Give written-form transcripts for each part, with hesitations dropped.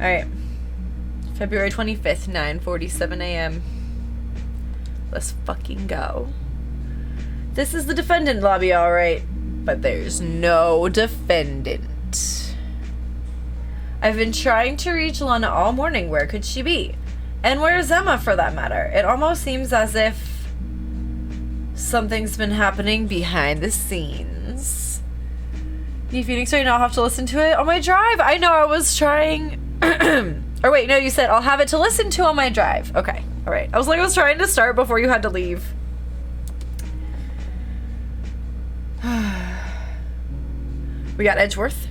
Alright. February 25th, 9:47 a.m. Let's fucking go. This is the defendant lobby, alright. But there's no defendant. I've been trying to reach Lana all morning. Where could she be? And where's Emma, for that matter? It almost seems as if something's been happening behind the scenes. You Phoenix right now, I'll have to listen to it on my drive. I know, I was trying... Or wait, no, you said I'll have it to listen to on my drive. Okay, alright. I was trying to start before you had to leave. We got Edgeworth.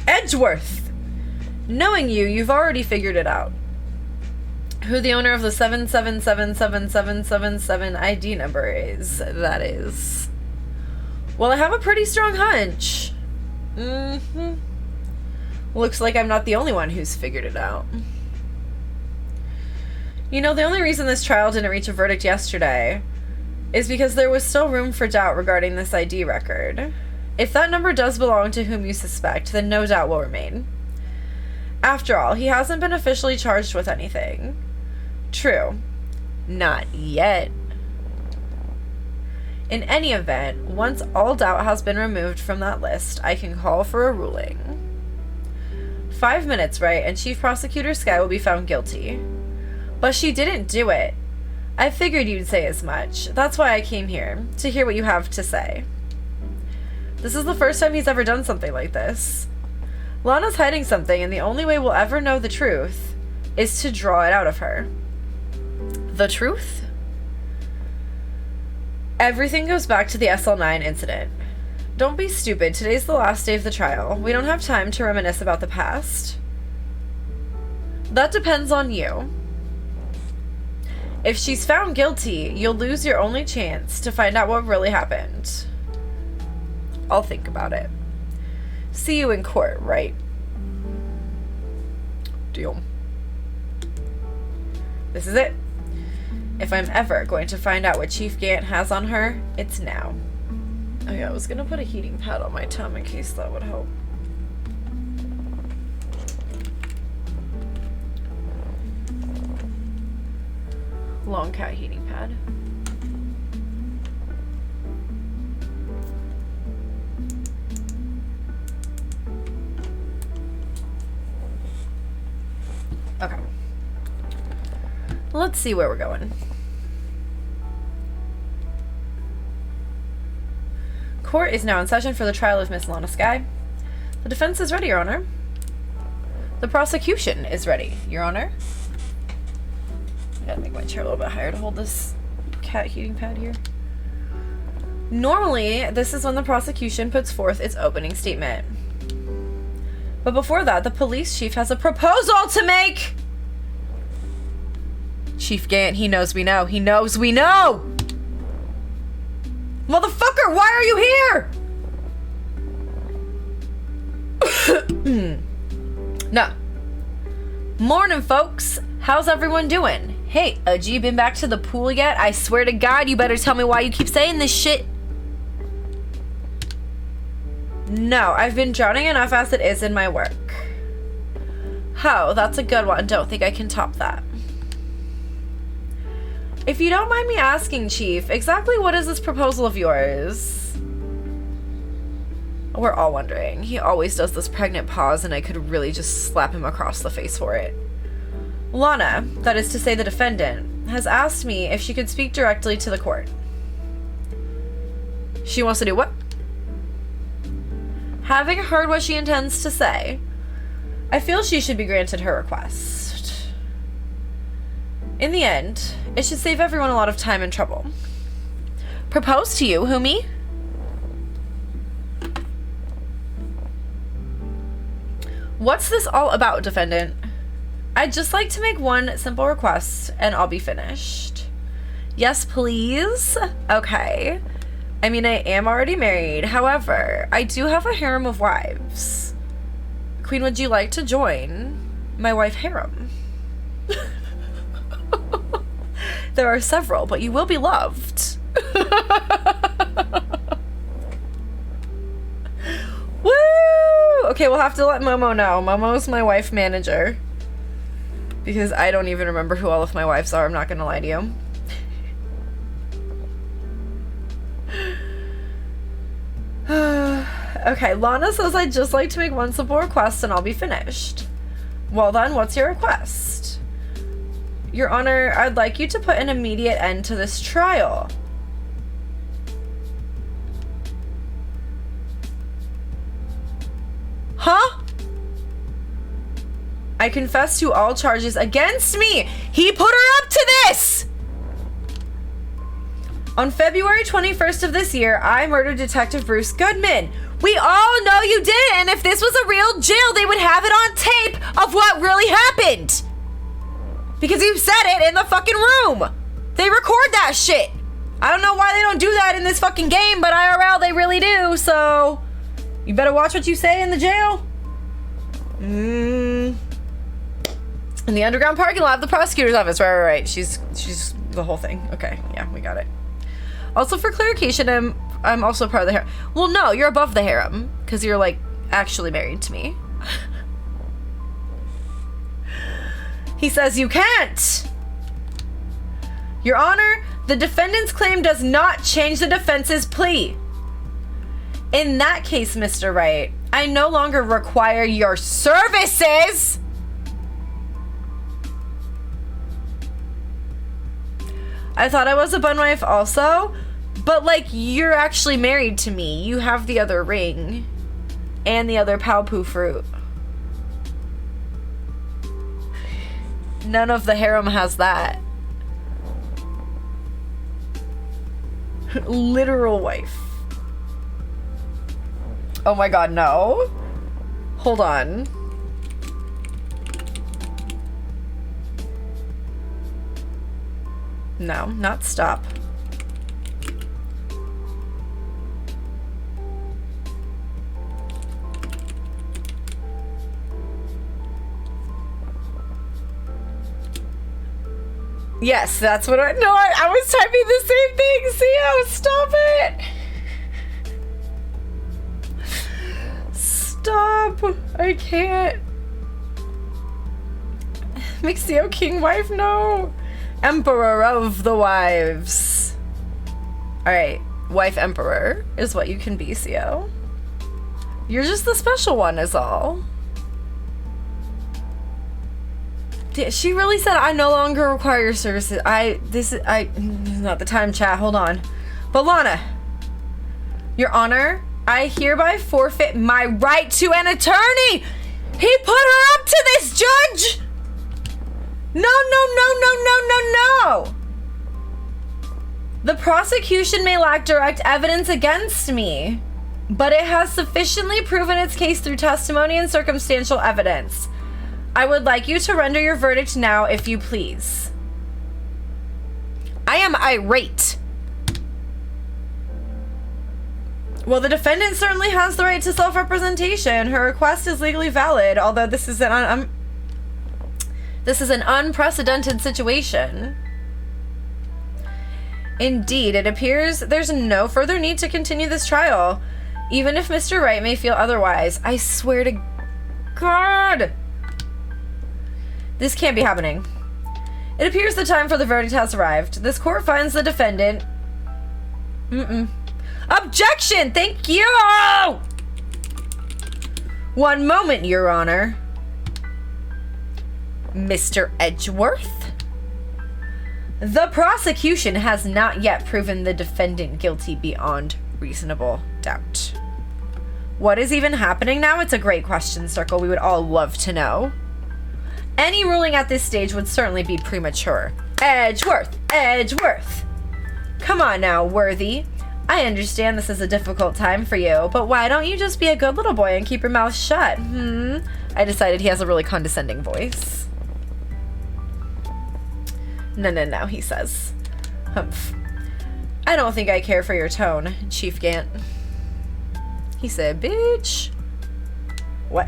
Edgeworth! Knowing you, you've already figured it out. Who the owner of the 7777777 ID number is, that is. Well, I have a pretty strong hunch. Looks like I'm not the only one who's figured it out. You know, the only reason this trial didn't reach a verdict yesterday is because there was still room for doubt regarding this ID record. If that number does belong to whom you suspect, then no doubt will remain. After all, he hasn't been officially charged with anything. True. Not yet. In any event, once all doubt has been removed from that list, I can call for a ruling. 5 minutes, right, and Chief Prosecutor Skye will be found guilty. But she didn't do it. I figured you'd say as much. That's why I came here, to hear what you have to say. This is the first time he's ever done something like this. Lana's hiding something, and the only way we'll ever know the truth is to draw it out of her. The truth? Everything goes back to the SL9 incident. Don't be stupid. Today's the last day of the trial. We don't have time to reminisce about the past. That depends on you. If she's found guilty, you'll lose your only chance to find out what really happened. I'll think about it. See you in court, right? Deal. This is it. If I'm ever going to find out what Chief Gant has on her, it's now. Oh yeah, I was gonna put a heating pad on my tongue in case that would help. Long cat heating pad. Okay. Let's see where we're going. Court is now in session for the trial of Miss Lana Skye. The defense is ready, Your Honor. The prosecution is ready, Your Honor. I gotta make my chair a little bit higher to hold this cat heating pad here. Normally, this is when the prosecution puts forth its opening statement. But before that, the police chief has a proposal to make! Chief Gant, he knows we know. He knows we know! Motherfucker, why are you here? No. Morning, folks. How's everyone doing? Hey, you been back to the pool yet? I swear to God, you better tell me why you keep saying this shit. No, I've been drowning enough as it is in my work. Oh, that's a good one. Don't think I can top that. If you don't mind me asking, Chief, exactly what is this proposal of yours? We're all wondering. He always does this pregnant pause, and I could really just slap him across the face for it. Lana, that is to say the defendant, has asked me if she could speak directly to the court. She wants to do what? Having heard what she intends to say, I feel she should be granted her request. In the end, it should save everyone a lot of time and trouble. Propose to you, Humi? What's this all about, defendant? I'd just like to make one simple request, and I'll be finished. Yes, please? Okay. I mean, I am already married. However, I do have a harem of wives. Queen, would you like to join my wife harem? There are several, but you will be loved. Woo! Okay, we'll have to let Momo know. Momo's my wife manager. Because I don't even remember who all of my wives are, I'm not gonna lie to you. Okay, Lana says I'd just like to make one simple request and I'll be finished. Well then, what's your request? Your Honor, I'd like you to put an immediate end to this trial. Huh? I confess to all charges against me. He put her up to this! On February 21st of this year, I murdered Detective Bruce Goodman. We all know you did it, and if this was a real jail, they would have it on tape of what really happened. Because you said it in the fucking room. They record that shit. I don't know why they don't do that in this fucking game, but IRL they really do, so you better watch what you say in the jail. In the underground parking lot of the prosecutor's office. Right. She's the whole thing. Okay, yeah, we got it. Also, for clarification, I'm also part of the harem. Well, no, you're above the harem because you're like actually married to me. He says you can't. Your Honor, the defendant's claim does not change the defense's plea. In that case, Mr. Wright, I no longer require your services. I thought I was a bun wife also, but like you're actually married to me. You have the other ring and the other Pao-Poo fruit. None of the harem has that. Literal wife. Oh my god, no. Hold on. No, not stop. Yes, that's what I know. I was typing the same thing. See how? Stop it. Stop. I can't. Mixio King wife, no. Emperor of the wives. Alright, wife emperor is what you can be, CO. You're just the special one is all. She really said I no longer require your services. This is not the time, chat, hold on. But Lana, Your Honor, I hereby forfeit my right to an attorney! He put her up to this, Judge! No. The prosecution may lack direct evidence against me, but it has sufficiently proven its case through testimony and circumstantial evidence. I would like you to render your verdict now, if you please. I am irate. Well, the defendant certainly has the right to self-representation. Her request is legally valid, although this is an unprecedented situation. Indeed, it appears there's no further need to continue this trial, even if Mr. Wright may feel otherwise. I swear to God, this can't be happening. It appears the time for the verdict has arrived. This court finds the defendant... Objection! Thank you! One moment, Your Honor. Mr. Edgeworth? The prosecution has not yet proven the defendant guilty beyond reasonable doubt. What is even happening now? It's a great question, Circle. We would all love to know. Any ruling at this stage would certainly be premature. Edgeworth! Edgeworth! Come on now, Worthy. I understand this is a difficult time for you, but why don't you just be a good little boy and keep your mouth shut? I decided he has a really condescending voice. No, he says. Humph. I don't think I care for your tone, Chief Gant. He said, bitch. What?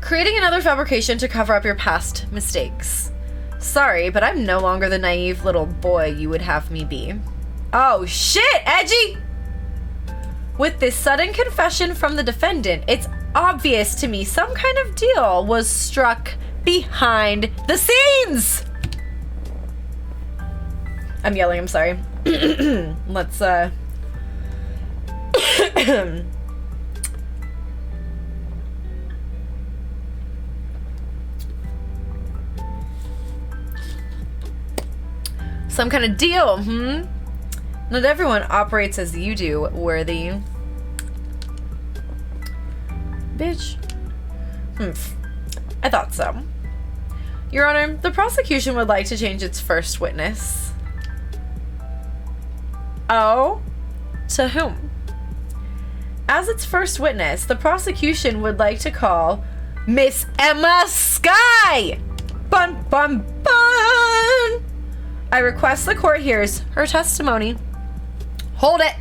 Creating another fabrication to cover up your past mistakes. Sorry, but I'm no longer the naive little boy you would have me be. Oh, shit, Edgy! With this sudden confession from the defendant, it's obvious to me some kind of deal was struck behind the scenes. I'm yelling, I'm sorry. Let's, some kind of deal, Not everyone operates as you do, Worthy. Bitch. I thought so. Your Honor, the prosecution would like to change its first witness. Oh? To whom? As its first witness, the prosecution would like to call Miss Emma Skye! Bun, bun, bun! I request the court hears her testimony. Hold it!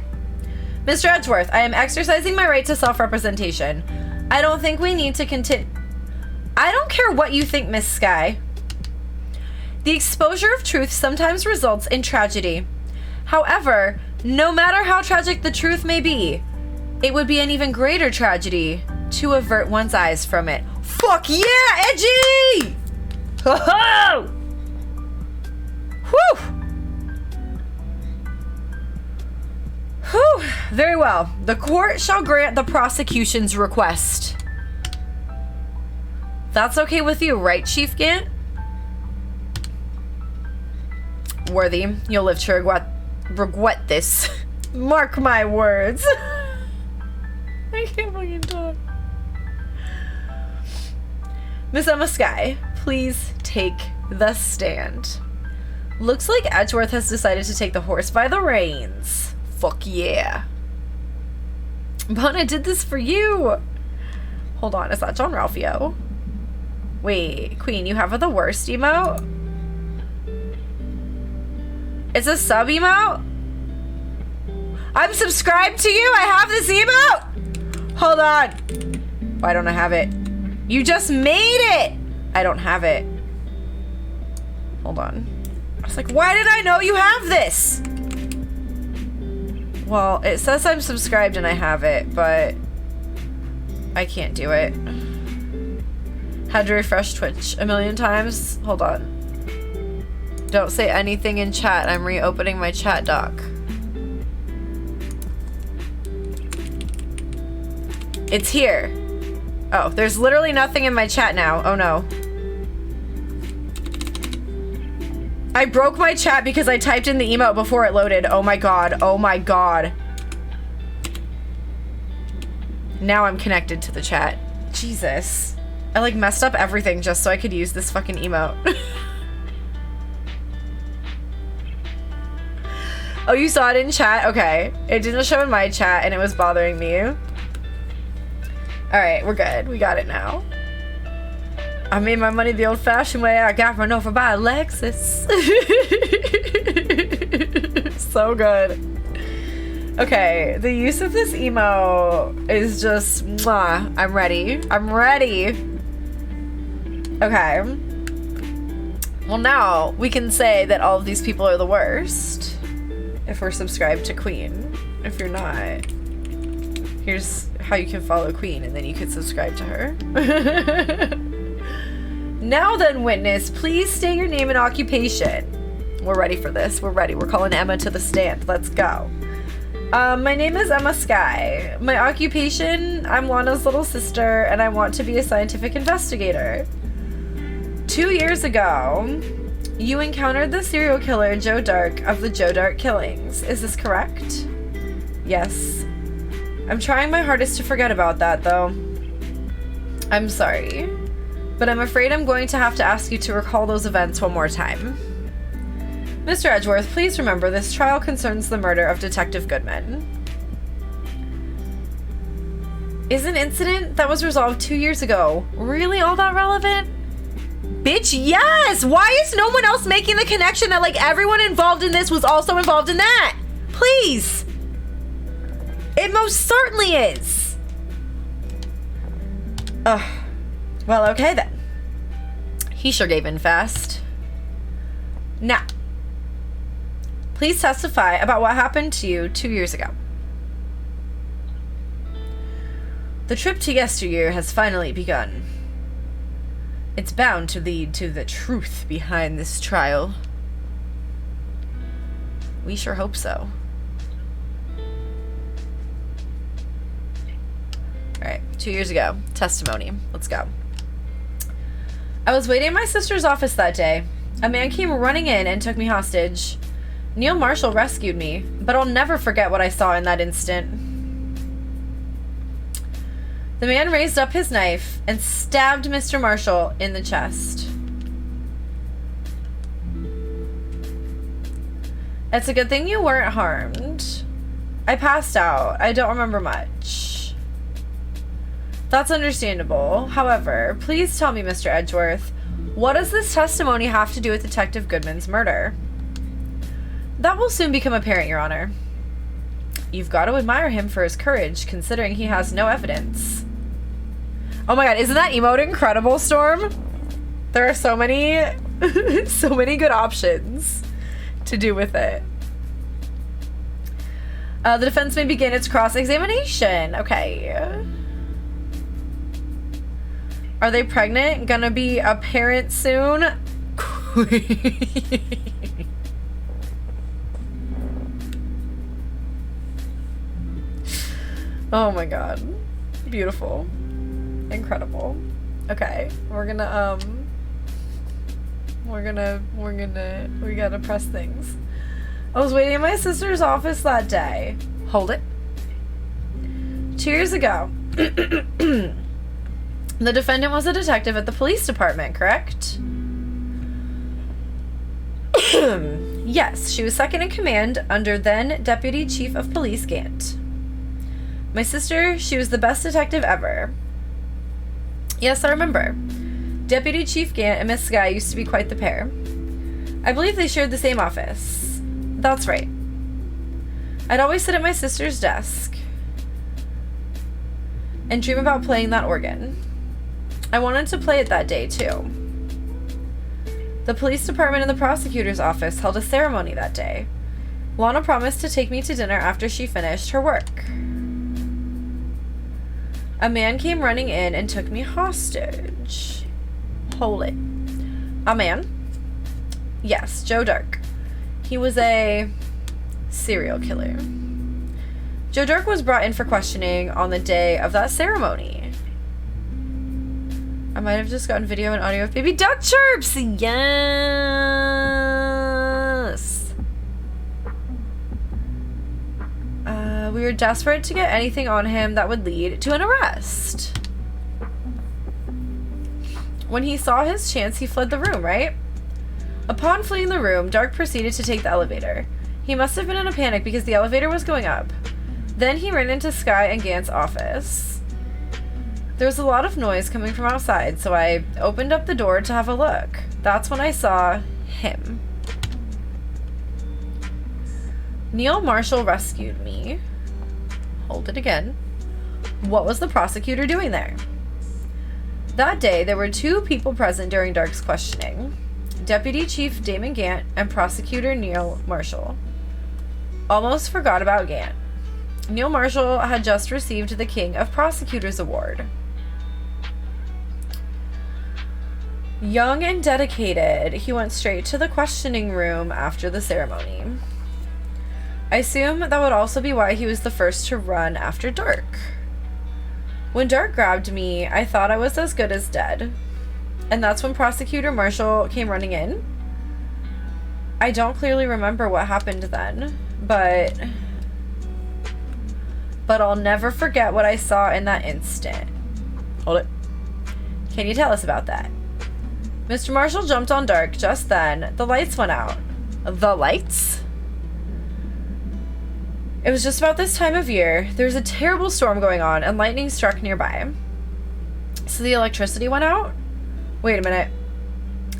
Mr. Edgeworth, I am exercising my right to self-representation. I don't think we need to continue. I don't care what you think, Miss Skye. The exposure of truth sometimes results in tragedy. However, no matter how tragic the truth may be, it would be an even greater tragedy to avert one's eyes from it. Fuck yeah, edgy! Ho ho! Whew! Whew! Very well. The court shall grant the prosecution's request. That's okay with you, right, Chief Gant? Worthy, you'll live to regret this. Mark my words. I can't fucking talk. Miss Emma Skye, please take the stand. Looks like Edgeworth has decided to take the horse by the reins. Fuck yeah. But I did this for you. Hold on, is that John Ralphio? Wait, Queen, you have the worst emote? It's a sub emote? I'm subscribed to you? I have this emote? Hold on. Why don't I have it? You just made it! I don't have it. Hold on. I was like, why did I know you have this? Well, it says I'm subscribed and I have it, but I can't do it. Had to refresh Twitch a million times. Hold on. Don't say anything in chat. I'm reopening my chat doc. It's here. Oh, there's literally nothing in my chat now. Oh no. I broke my chat because I typed in the emote before it loaded. Oh my god. Oh my god. Now I'm connected to the chat. Jesus. I like messed up everything just so I could use this fucking emote. Oh, you saw it in chat? Okay. It didn't show in my chat and it was bothering me. Alright, we're good. We got it now. I made my money the old-fashioned way. I got run over by a Lexus. So good. Okay, the use of this emo is just mwah. I'm ready. I'm ready. Okay. Well, now we can say that all of these people are the worst if we're subscribed to Queen. If you're not, here's how you can follow Queen and then you can subscribe to her. Now then, witness, please state your name and occupation. We're ready for this. We're ready. We're calling Emma to the stand. Let's go. My name is Emma Skye. My occupation, I'm Lana's little sister, and I want to be a scientific investigator. 2 years ago, you encountered the serial killer Joe Dark of the Joe Dark killings. Is this correct? Yes. I'm trying my hardest to forget about that, though. I'm sorry. But I'm afraid I'm going to have to ask you to recall those events one more time. Mr. Edgeworth, please remember this trial concerns the murder of Detective Goodman. Is an incident that was resolved 2 years ago really all that relevant? Bitch, yes! Why is no one else making the connection that, like, everyone involved in this was also involved in that? Please! It most certainly is! Ugh. Well, okay then. He sure gave in fast. Now, please testify about what happened to you 2 years ago. The trip to yesteryear has finally begun. It's bound to lead to the truth behind this trial. We sure hope so. Alright, 2 years ago. Testimony. Let's go. I was waiting in my sister's office that day. A man came running in and took me hostage. Neil Marshall rescued me, but I'll never forget what I saw in that instant. The man raised up his knife and stabbed Mr. Marshall in the chest. It's a good thing you weren't harmed. I passed out. I don't remember much. That's understandable. However, please tell me, Mr. Edgeworth, what does this testimony have to do with Detective Goodman's murder? That will soon become apparent, Your Honor. You've got to admire him for his courage, considering he has no evidence. Oh my god, isn't that emote incredible, Storm? There are so many, so many good options to do with it. The defense may begin its cross-examination. Okay. Are they pregnant? Gonna be a parent soon? Oh my god. Beautiful. Incredible. Okay. We gotta press things. I was waiting in my sister's office that day. Hold it. 2 years ago. The defendant was a detective at the police department, correct? Yes, she was second in command under then Deputy Chief of Police Gant. My sister, she was the best detective ever. Yes, I remember. Deputy Chief Gant and Miss Skye used to be quite the pair. I believe they shared the same office. That's right. I'd always sit at my sister's desk and dream about playing that organ. I wanted to play it that day, too. The police department and the prosecutor's office held a ceremony that day. Lana promised to take me to dinner after she finished her work. A man came running in and took me hostage. Hold it. A man? Yes, Joe Dark. He was a serial killer. Joe Dark was brought in for questioning on the day of that ceremony. I might have just gotten video and audio of baby duck chirps. Yes. We were desperate to get anything on him that would lead to an arrest. When he saw his chance, he fled the room, right? Upon fleeing the room, Dark proceeded to take the elevator. He must have been in a panic because the elevator was going up. Then he ran into Skye and Gant's office. There was a lot of noise coming from outside, so I opened up the door to have a look. That's when I saw him. Neil Marshall rescued me. Hold it again. What was the prosecutor doing there? That day, there were two people present during Dark's questioning. Deputy Chief Damon Gant and Prosecutor Neil Marshall. Almost forgot about Gant. Neil Marshall had just received the King of Prosecutors Award. Young and dedicated, he went straight to the questioning room after the ceremony. I assume that would also be why he was the first to run after Dark. When Dark grabbed me, I thought I was as good as dead. And that's when Prosecutor Marshall came running in. I don't clearly remember what happened then, but I'll never forget what I saw in that instant. Hold it. Can you tell us about that? Mr. Marshall jumped on Dark just then. The lights went out. The lights? It was just about this time of year. There was a terrible storm going on and lightning struck nearby. So the electricity went out? Wait a minute.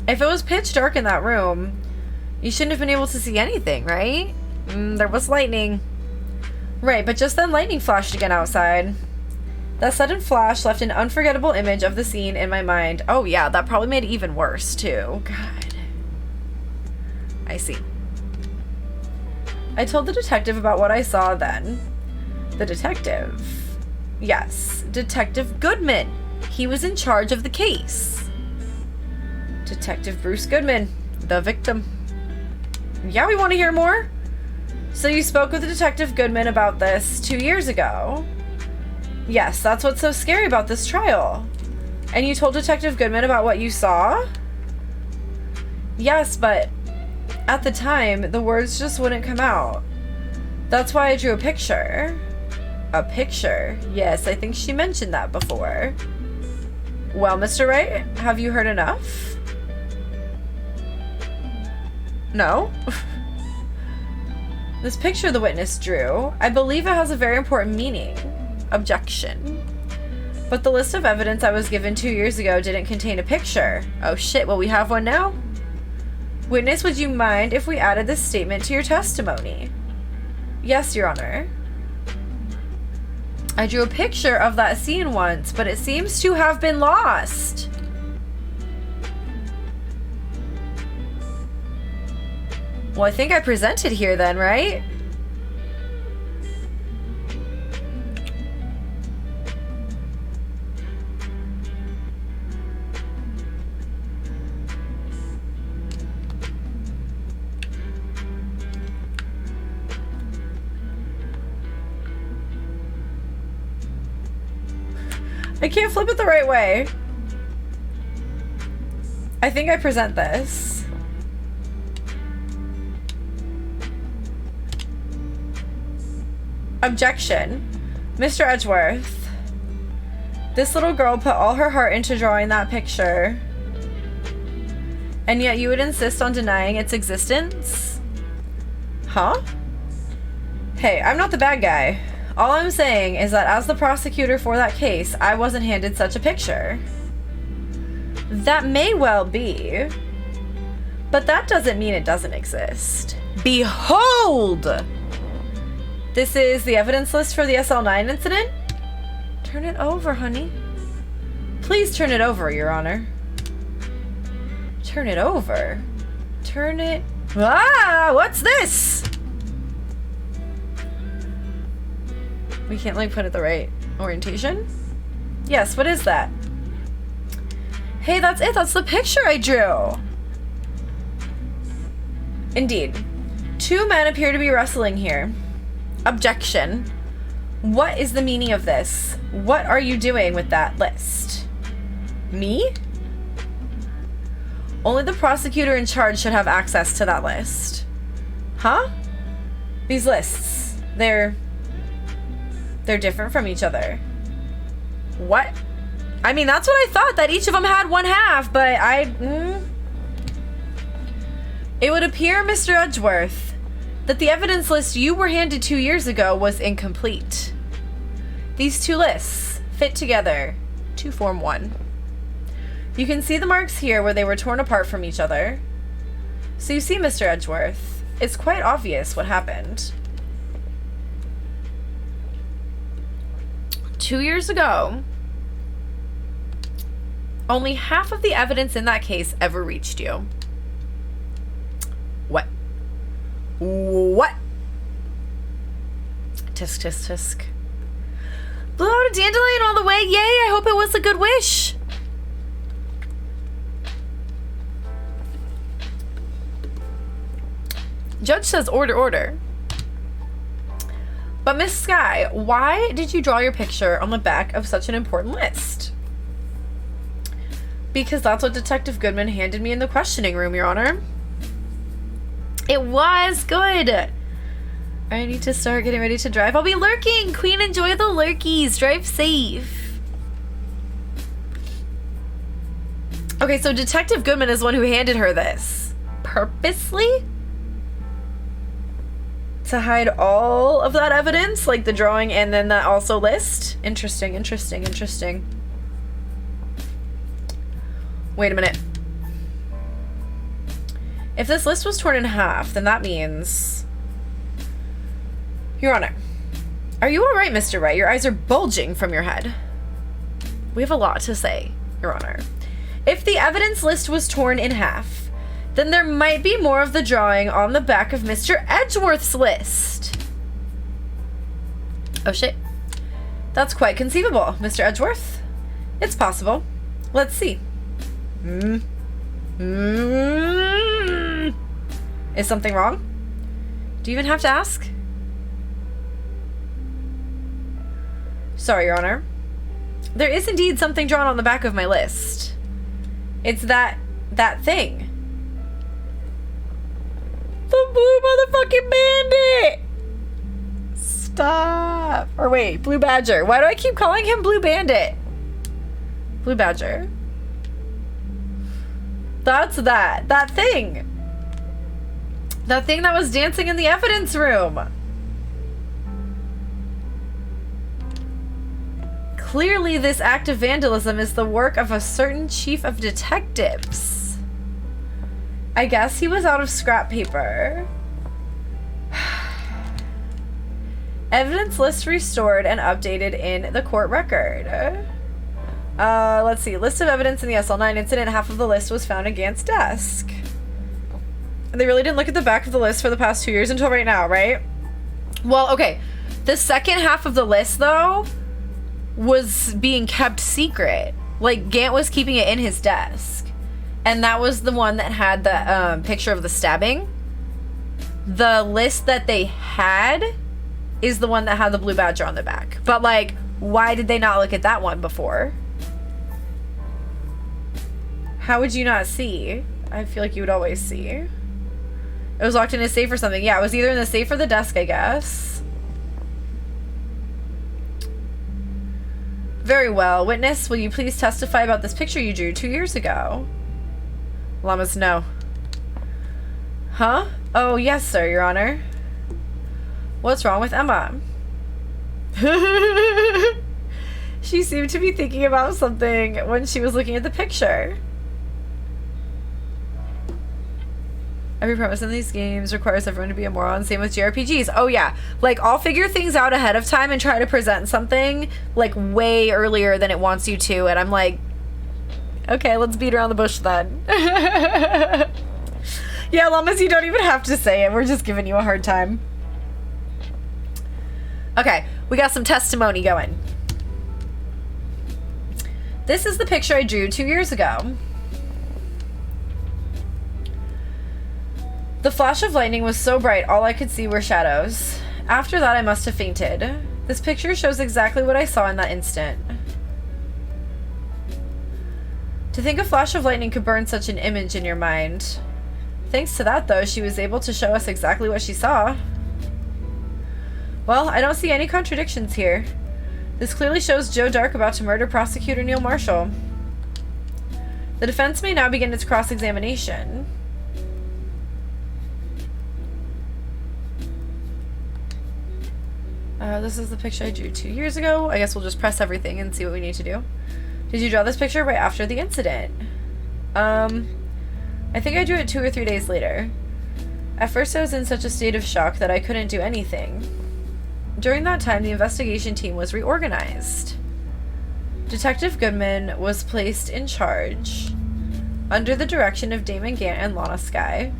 If it was pitch dark in that room, you shouldn't have been able to see anything, right? There was lightning. Right, but just then lightning flashed again outside. That sudden flash left an unforgettable image of the scene in my mind. Oh yeah, that probably made it even worse too. God. I see. I told the detective about what I saw then. The detective? Yes, Detective Goodman. He was in charge of the case. Detective Bruce Goodman, the victim. Yeah, we want to hear more. So you spoke with Detective Goodman about this 2 years ago. Yes, that's what's so scary about this trial. And you told Detective Goodman about what you saw? Yes, but at the time, the words just wouldn't come out. That's why I drew a picture. A picture? Yes, I think she mentioned that before. Well, Mr. Wright, have you heard enough? No? This picture the witness drew, I believe it has a very important meaning. Objection. But the list of evidence I was given 2 years ago didn't contain a picture. Oh shit, well we have one now? Witness, would you mind if we added this statement to your testimony? Yes, Your Honor. I drew a picture of that scene once, but it seems to have been lost. Well, I think I presented here then, right? I can't flip it the right way. I think I present this. Objection. Mr. Edgeworth. This little girl put all her heart into drawing that picture. And yet you would insist on denying its existence? Huh? Hey, I'm not the bad guy. All I'm saying is that as the prosecutor for that case, I wasn't handed such a picture. That may well be, but that doesn't mean it doesn't exist. Behold! This is the evidence list for the SL9 incident? Turn it over, honey. Please turn it over, Your Honor. Turn it over? Turn it... Ah! What's this? We can't, like, put it the right orientation? Yes, what is that? Hey, that's it. That's the picture I drew. Indeed. 2 men appear to be wrestling here. Objection. What is the meaning of this? What are you doing with that list? Me? Only the prosecutor in charge should have access to that list. Huh? These lists, they're different from each other. What? I mean, that's what I thought, that each of them had 1/2, but It would appear, Mr. Edgeworth, that the evidence list you were handed 2 years ago was incomplete. These 2 lists fit together to form one. You can see the marks here where they were torn apart from each other. So you see, Mr. Edgeworth, it's quite obvious what happened. 2 years ago, only half of the evidence in that case ever reached you. What? What? Tisk, tisk, tisk. Blew out a dandelion all the way. Yay, I hope it was a good wish. Judge says order, order. But Miss Skye, why did you draw your picture on the back of such an important list? Because that's what Detective Goodman handed me in the questioning room, Your Honor. It was good. I need to start getting ready to drive. I'll be lurking. Queen, enjoy the lurkies. Drive safe. Okay, so Detective Goodman is the one who handed her this. Purposely? To hide all of that evidence, like the drawing and then that also list. Interesting, interesting, interesting. Wait a minute. If this list was torn in half, then that means... Your Honor, are you all right, Mr. Wright? Your eyes are bulging from your head. We have a lot to say, Your Honor. If the evidence list was torn in half, then there might be more of the drawing on the back of Mr. Edgeworth's list. Oh shit. That's quite conceivable, Mr. Edgeworth. It's possible. Let's see. Is something wrong? Do you even have to ask? Sorry, Your Honor. There is indeed something drawn on the back of my list. It's that thing. The blue motherfucking bandit! Stop. Or wait, Blue Badger. Why do I keep calling him Blue Bandit? Blue Badger. That's that. That thing. That thing that was dancing in the evidence room. Clearly, this act of vandalism is the work of a certain chief of detectives. I guess he was out of scrap paper. Evidence list restored and updated in the court record. Let's see. List of evidence in the SL9 incident. Half of the list was found at Gant's desk. They really didn't look at the back of the list for the past 2 years until right now, right? Well, okay. The second half of the list, though, was being kept secret. Like, Gant was keeping it in his desk. And that was the one that had the picture of the stabbing. The list that they had is the one that had the Blue Badger on the back. But, like, why did they not look at that one before? How would you not see? I feel like you would always see. It was locked in a safe or something. Yeah, it was either in the safe or the desk, I guess. Very well. Witness, will you please testify about this picture you drew 2 years ago? Llamas, no. Huh? Oh, yes, sir, Your Honor. What's wrong with Emma? She seemed to be thinking about something when she was looking at the picture. Every premise in these games requires everyone to be a moron. Same with JRPGs. Oh, yeah. Like, I'll figure things out ahead of time and try to present something, like, way earlier than it wants you to. And I'm like, okay, let's beat around the bush then. Yeah, Llamas, you don't even have to say it. We're just giving you a hard time. Okay, we got some testimony going. This is the picture I drew 2 years ago. The flash of lightning was so bright, all I could see were shadows. After that, I must have fainted. This picture shows exactly what I saw in that instant. To think a flash of lightning could burn such an image in your mind. Thanks to that, though, she was able to show us exactly what she saw. Well, I don't see any contradictions here. This clearly shows Joe Dark about to murder prosecutor Neil Marshall. The defense may now begin its cross-examination. This is the picture I drew 2 years ago. I guess we'll just press everything and see what we need to do. Did you draw this picture right after the incident? I think I drew it 2 or 3 days later. At first I was in such a state of shock that I couldn't do anything. During that time, the investigation team was reorganized. Detective Goodman was placed in charge under the direction of Damon Gant and Lana Skye.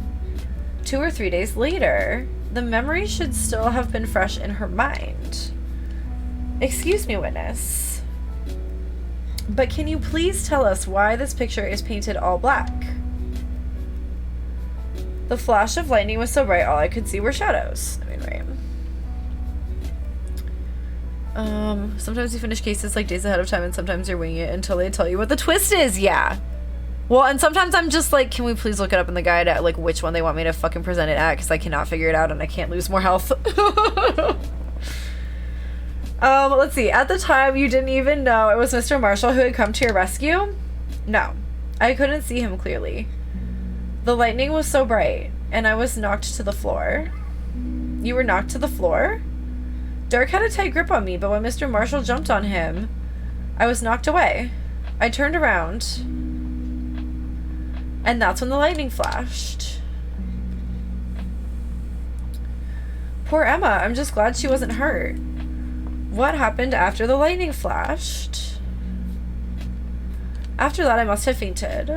2 or 3 days later, the memory should still have been fresh in her mind. Excuse me, witness. But can you please tell us why this picture is painted all black? The flash of lightning was so bright, all I could see were shadows. I mean, right. Sometimes you finish cases like days ahead of time and sometimes you're winging it until they tell you what the twist is. Yeah. Well, and sometimes I'm just like, can we please look it up in the guide at like which one they want me to fucking present it at, because I cannot figure it out and I can't lose more health. Let's see. At the time, you didn't even know it was Mr. Marshall who had come to your rescue? No. I couldn't see him clearly. The lightning was so bright, and I was knocked to the floor. You were knocked to the floor? Dark had a tight grip on me, but when Mr. Marshall jumped on him, I was knocked away. I turned around, and that's when the lightning flashed. Poor Emma. I'm just glad she wasn't hurt. What happened after the lightning flashed? After that, I must have fainted.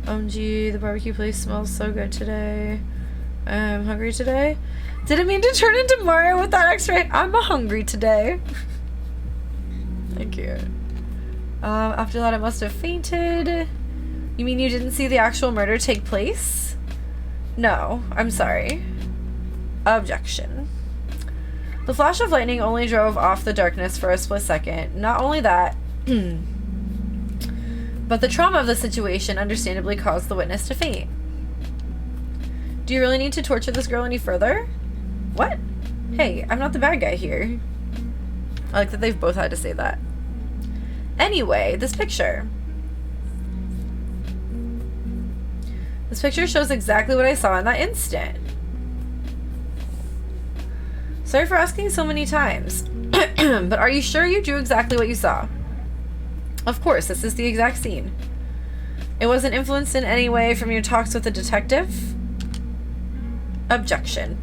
OMG, the barbecue place smells so good today. I'm hungry today. Didn't mean to turn into Mario with that X-ray. I'm hungry today. Thank you. After that, I must have fainted. You mean you didn't see the actual murder take place? No, I'm sorry. Objection. The flash of lightning only drove off the darkness for a split second. Not only that, but the trauma of the situation understandably caused the witness to faint. Do you really need to torture this girl any further? What? Hey, I'm not the bad guy here. I like that they've both had to say that. Anyway, this picture. This picture shows exactly what I saw in that instant. Sorry for asking so many times, but are you sure you drew exactly what you saw? Of course, this is the exact scene. It wasn't influenced in any way from your talks with the detective? Objection.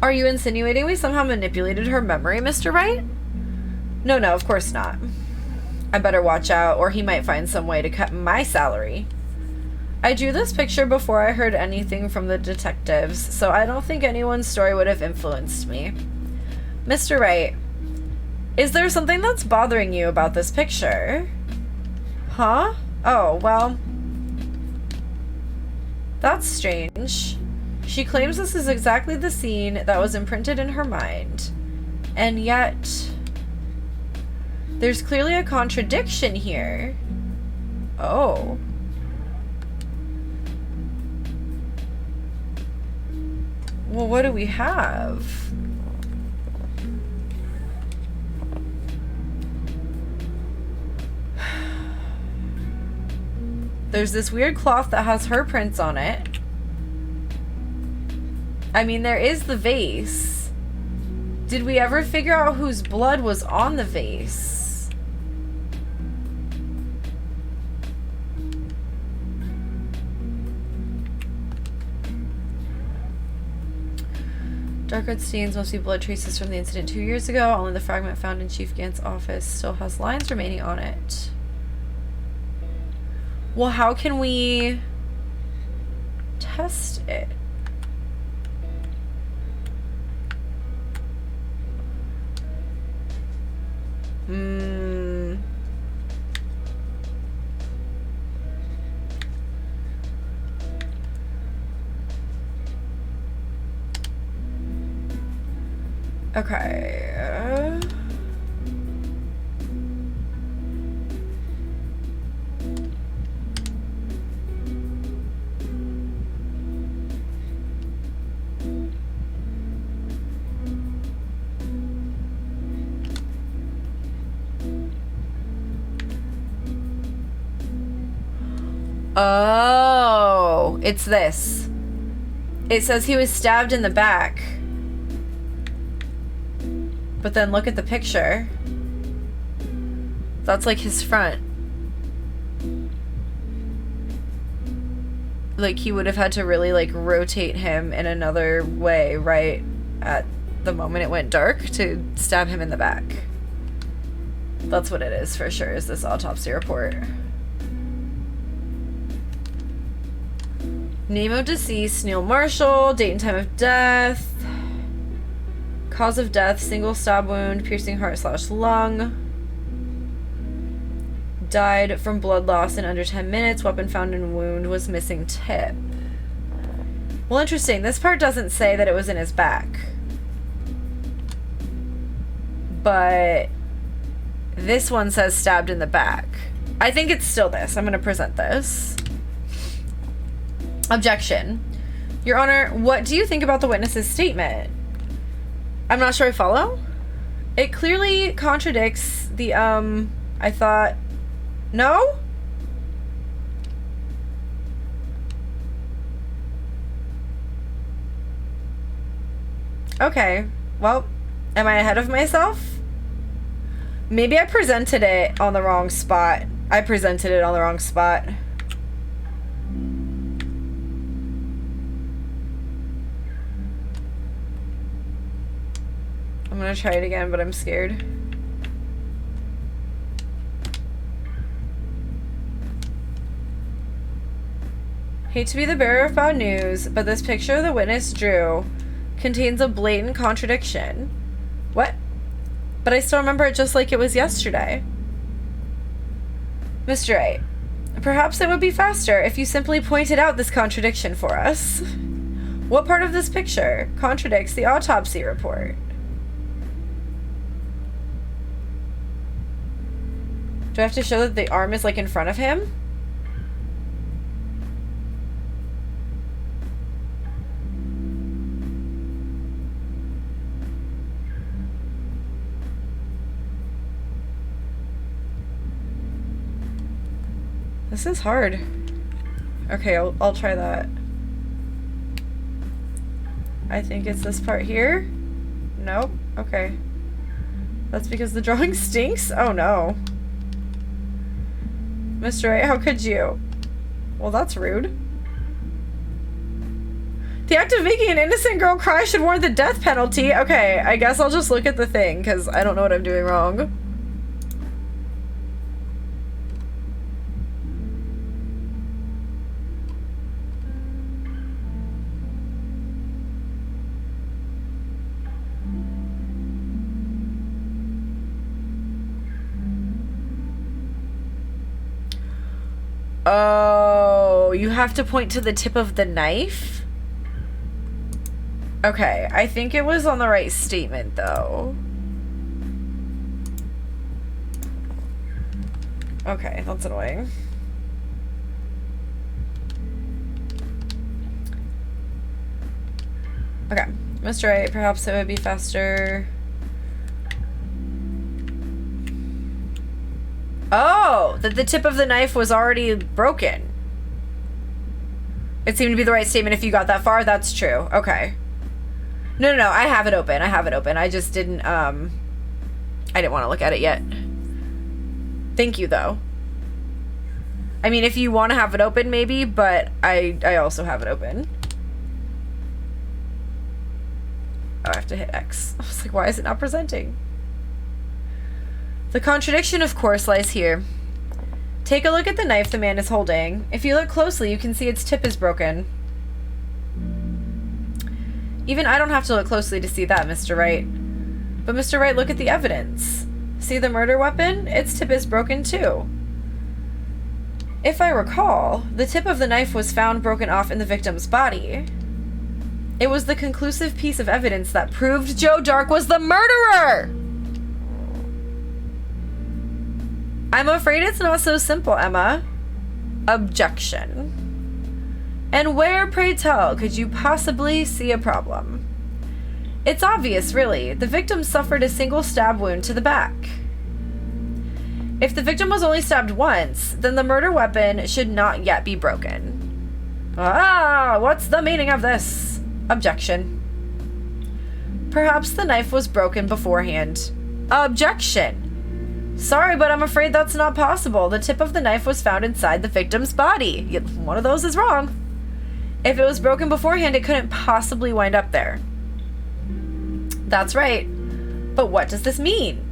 Are you insinuating we somehow manipulated her memory, Mr. Wright? No, of course not. I better watch out, or he might find some way to cut my salary. I drew this picture before I heard anything from the detectives, so I don't think anyone's story would have influenced me. Mr. Wright, is there something that's bothering you about this picture? Huh? Oh, well, that's strange. She claims this is exactly the scene that was imprinted in her mind. And yet, there's clearly a contradiction here. Oh. Well, what do we have? There's this weird cloth that has her prints on it. I mean, there is the vase. Did we ever figure out whose blood was on the vase? Dark red stains must be blood traces from the incident 2 years ago. Only the fragment found in Chief Gant's office still has lines remaining on it. Well, how can we test it? Okay. Oh, it's this. It says he was stabbed in the back. But then look at the picture. That's like his front. Like he would have had to really like rotate him in another way right at the moment it went dark to stab him in the back. That's what it is for sure, is this autopsy report. Name of deceased, Neil Marshall. Date and time of death. Cause of death, single stab wound, piercing heart/lung. Died from blood loss in under 10 minutes. Weapon found in wound was missing tip. Well, interesting. This part doesn't say that it was in his back. But this one says stabbed in the back. I think it's still this. I'm going to present this. Objection. Your Honor, what do you think about the witness's statement? I'm not sure I follow. It clearly contradicts the, I thought... No? Okay. Well, am I ahead of myself? Maybe I presented it on the wrong spot. I presented it on the wrong spot. I'm gonna try it again, but I'm scared. Hate to be the bearer of bad news, but this picture the witness drew contains a blatant contradiction. What? But I still remember it just like it was yesterday. Mr. Wright, perhaps it would be faster if you simply pointed out this contradiction for us. What part of this picture contradicts the autopsy report? Do I have to show that the arm is like in front of him? This is hard. Okay, I'll try that. I think it's this part here. Nope. Okay. That's because the drawing stinks? Oh no. Mr. Wright, how could you? Well, that's rude. The act of making an innocent girl cry should warrant the death penalty. Okay, I guess I'll just look at the thing, because I don't know what I'm doing wrong. Oh, you have to point to the tip of the knife? Okay, I think it was on the right statement, though. Okay, that's annoying. Okay, Mr. Wright, perhaps it would be faster. Oh, that the tip of the knife was already broken. It seemed to be the right statement if you got that far. That's true. Okay. No, I have it open. I have it open. I just didn't, I didn't want to look at it yet. Thank you, though. I mean, if you want to have it open, maybe, but I also have it open. Oh, I have to hit X. I was like, why is it not presenting? The contradiction, of course, lies here. Take a look at the knife the man is holding. If you look closely, you can see its tip is broken. Even I don't have to look closely to see that, Mr. Wright. But Mr. Wright, look at the evidence. See the murder weapon? Its tip is broken too. If I recall, the tip of the knife was found broken off in the victim's body. It was the conclusive piece of evidence that proved Joe Dark was the murderer! I'm afraid it's not so simple, Emma. Objection. And where, pray tell, could you possibly see a problem? It's obvious, really. The victim suffered a single stab wound to the back. If the victim was only stabbed once, then the murder weapon should not yet be broken. Ah, what's the meaning of this? Objection. Perhaps the knife was broken beforehand. Objection. Sorry, but I'm afraid that's not possible. The tip of the knife was found inside the victim's body. One of those is wrong. If it was broken beforehand, it couldn't possibly wind up there. That's right. But what does this mean?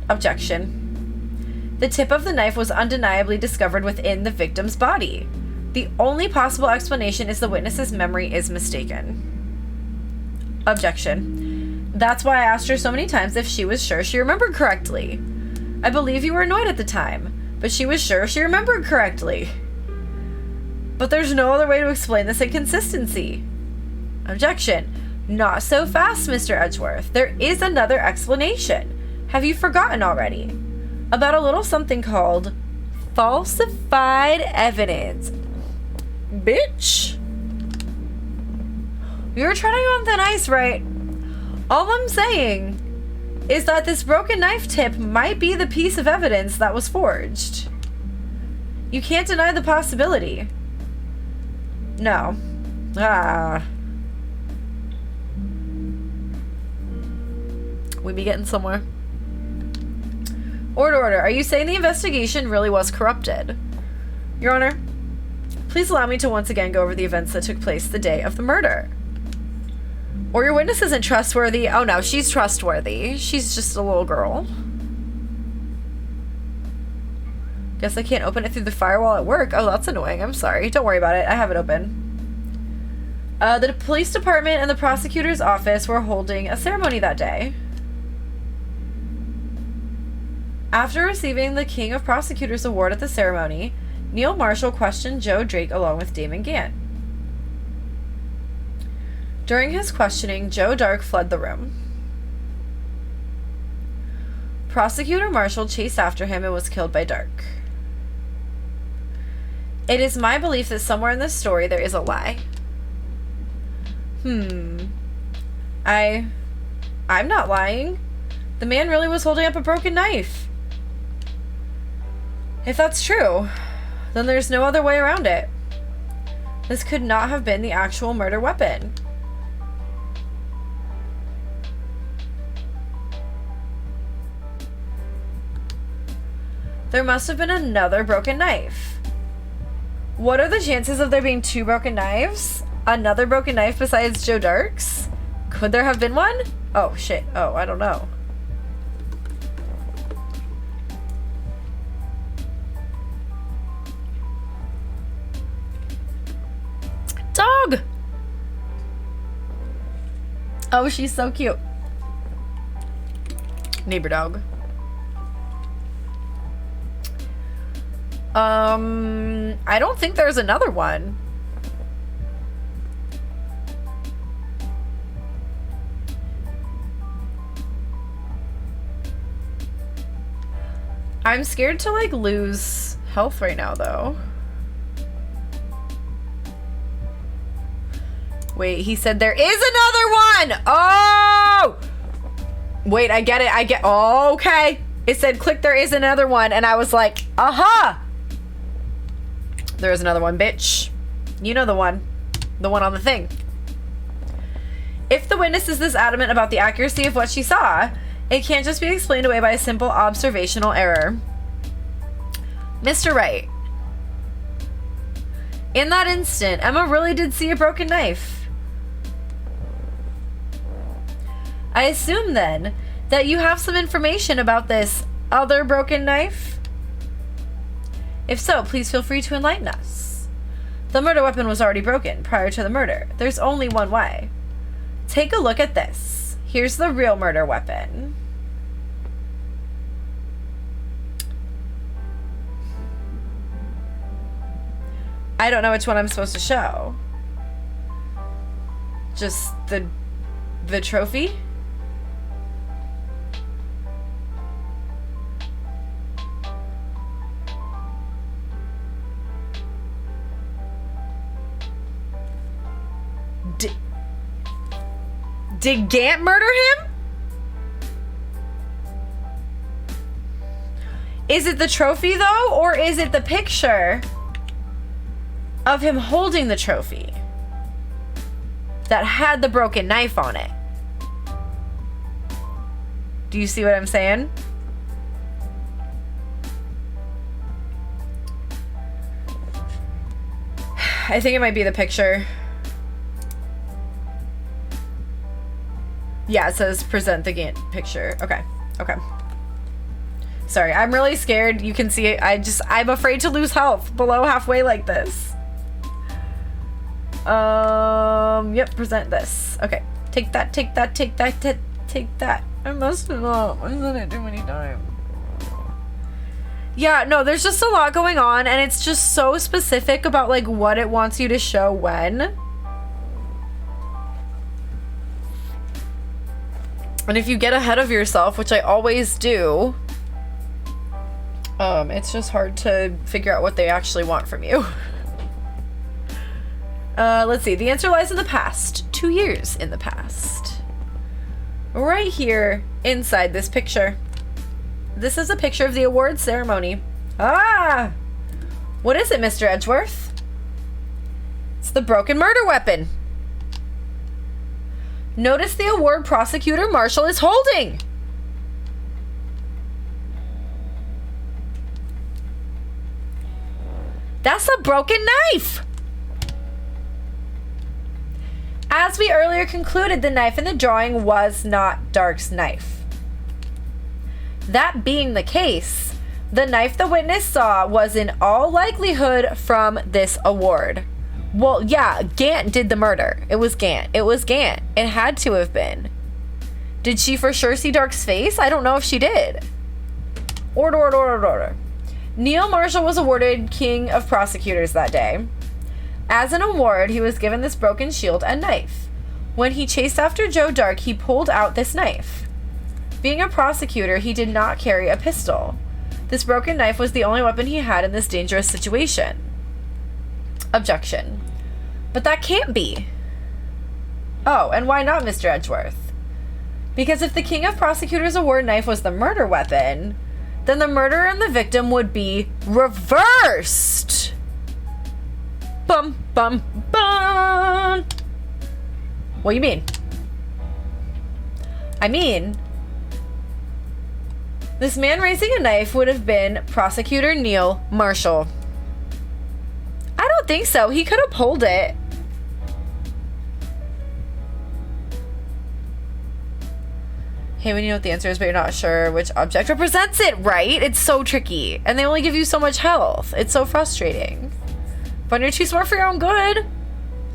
Objection. The tip of the knife was undeniably discovered within the victim's body. The only possible explanation is the witness's memory is mistaken. Objection. That's why I asked her so many times if she was sure she remembered correctly. I believe you were annoyed at the time, but she was sure she remembered correctly. But there's no other way to explain this inconsistency. Objection. Not so fast, Mr. Edgeworth. There is another explanation. Have you forgotten already? About a little something called falsified evidence. Bitch. You're treading on thin ice, right? All I'm saying is that this broken knife tip might be the piece of evidence that was forged. You can't deny the possibility. No. We be getting somewhere. Order. Are you saying the investigation really was corrupted? Your Honor, please allow me to once again go over the events that took place the day of the murder. Or your witness isn't trustworthy. Oh no, she's trustworthy. She's just a little girl. Guess I can't open it through the firewall at work. Oh, that's annoying. I'm sorry. Don't worry about it. I have it open. The police department and the prosecutor's office were holding a ceremony that day. After receiving the King of Prosecutors Award at the ceremony, Neil Marshall questioned Joe Drake along with Damon Gant. During his questioning, Joe Dark fled the room. Prosecutor Marshall chased after him and was killed by Dark. It is my belief that somewhere in this story there is a lie. I'm not lying. The man really was holding up a broken knife. If that's true, then there's no other way around it. This could not have been the actual murder weapon. There must have been another broken knife. What are the chances of there being two broken knives? Another broken knife besides Joe Dark's? Could there have been one? Oh, shit. Oh, I don't know. Dog! Oh, she's so cute. Neighbor dog. I don't think there's another one. I'm scared to, like, lose health right now, though. Wait, he said there is another one! Oh! Wait, I get it. Oh, okay. It said, click, there is another one. And I was like, aha! There is another one, bitch. You know the one. The one on the thing. If the witness is this adamant about the accuracy of what she saw, it can't just be explained away by a simple observational error. Mr. Wright. In that instant, Emma really did see a broken knife. I assume, then, that you have some information about this other broken knife? If so, please feel free to enlighten us. The murder weapon was already broken prior to the murder. There's only one way. Take a look at this. Here's the real murder weapon. I don't know which one I'm supposed to show. Just the trophy? Did Gant murder him? Is it the trophy, though, or is it the picture of him holding the trophy that had the broken knife on it? Do you see what I'm saying? I think it might be the picture. Yeah, it says present the Gant picture. Okay. Okay. Sorry, I'm really scared. You can see it. I'm afraid to lose health below halfway like this. Yep, present this. Okay. Take that, take that, take that, take that. I messed it up. I've done it too many times. Yeah, no, there's just a lot going on, and it's just so specific about, like, what it wants you to show when. And if you get ahead of yourself, which I always do, it's just hard to figure out what they actually want from you. Let's see. The answer lies in the past. 2 years in the past. Right here inside this picture. This is a picture of the awards ceremony. Ah! What is it, Mr. Edgeworth? It's the broken murder weapon. Notice the award Prosecutor Marshall is holding. That's a broken knife. As we earlier concluded, the knife in the drawing was not Dark's knife. That being the case, the knife the witness saw was in all likelihood from this award. Well, yeah, Gant did the murder. It was Gant. It was Gant. It had to have been. Did she for sure see Dark's face? I don't know if she did. Order. Neil Marshall was awarded King of Prosecutors that day. As an award, he was given this broken shield and knife. When he chased after Joe Dark, he pulled out this knife. Being a prosecutor, he did not carry a pistol. This broken knife was the only weapon he had in this dangerous situation. Objection. But that can't be. Oh, and why not, Mr. Edgeworth? Because if the King of Prosecutors award knife was the murder weapon, then the murderer and the victim would be reversed. Bum, bum, bum. What do you mean? I mean, this man raising a knife would have been Prosecutor Neil Marshall. I don't think so. He could have pulled it. Hey, when you know what the answer is, but you're not sure which object represents it, right? It's so tricky. And they only give you so much health. It's so frustrating. But you're too smart for your own good.